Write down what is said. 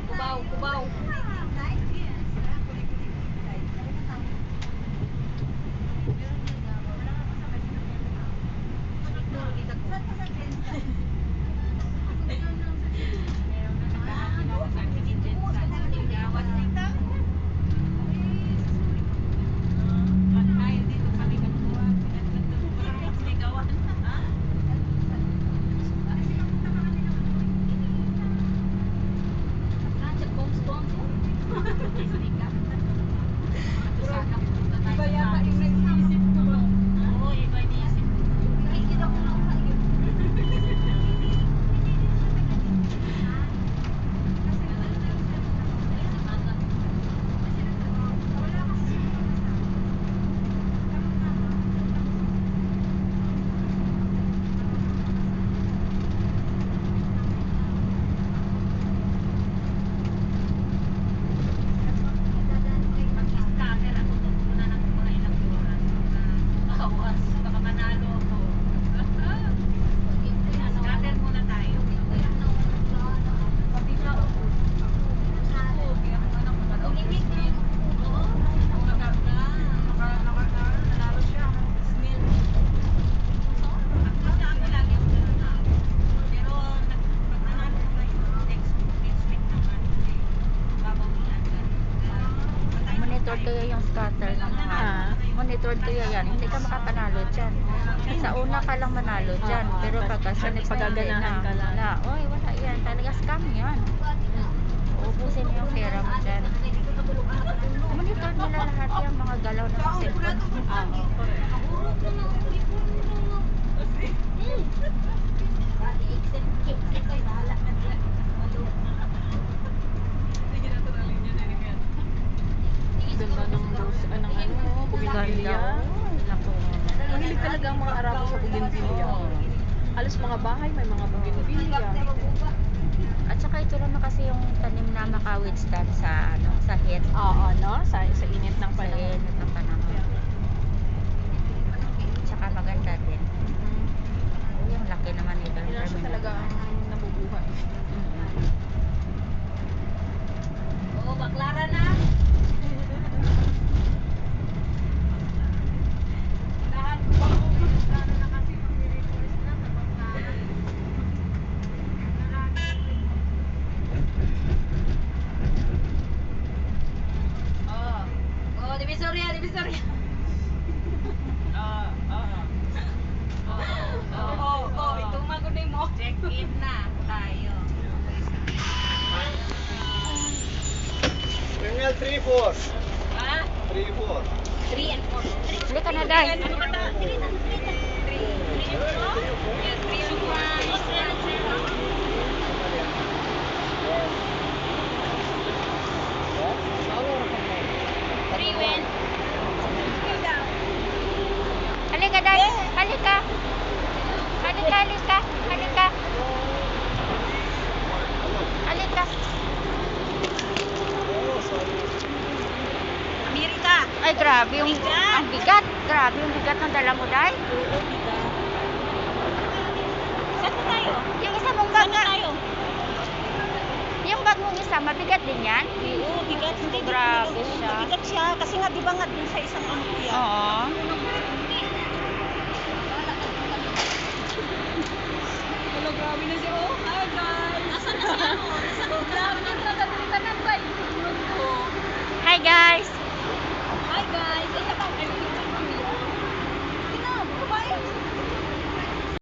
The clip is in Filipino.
Kubaw, kubaw. Iba yata yung nag-iisip ko ba? Oo, iba iniisip ko. Nakikita ko lang sa iyo. Monitor kaya yung scatter ng mga monitor kaya yan, hindi ka makapanalo dyan. Sa una ka lang manalo dyan, pero pagka sa next pagaganahan ka lang. wala, oy, wala yan, talaga scam yan. Uubusin mo yung pera mo dyan. Monitor nila lahat yung mga galaw ng cellphone. Ganda ng rose, bougainvillea. Mahilig talaga ang mga Arabo sa bougainvillea. Halos mga bahay may mga bougainvillea. At saka ito naman kasi yung tanim na maka-withstand sa sa heat. Oo, no? Sa init ng Sa panahon. init ng panahon. Tsaka maganda din. Yung laki naman nito. Yun siya talaga ang nabubuhay. Oo, baklara na. Lahat ko ba baklara na kasi mag-request na sa baklara. Oh, Divisoria, Divisoria. Ito magunin mo. Check-in na tayo. Terminal 3-4. Ha? 3-4. 3 and 4. Hindi ka na, guys. 3 and 4. Yes, 3 and 4. 3 win. Halika, Day. Halika. Halika, halika. Halika. Halika. Amerika. Ay, grabe yung Bigat. ang bigat. Grabe yung bigat ng dala mo, Day. Saan na tayo? Yung isa mong bag Saan na nga. tayo? Yung bag mong isa, mabigat din yan? Oo, bigat. Hindi, Grabe siya. Bigat siya. Kasi nga, di ba nga dun sa isang ano ko yan? Oo. Hello, grabe na siya. Oh, hi guys. Nasaan na siya? Nasa loob. Grabe na. Nagkakita na ba? Hi, guys.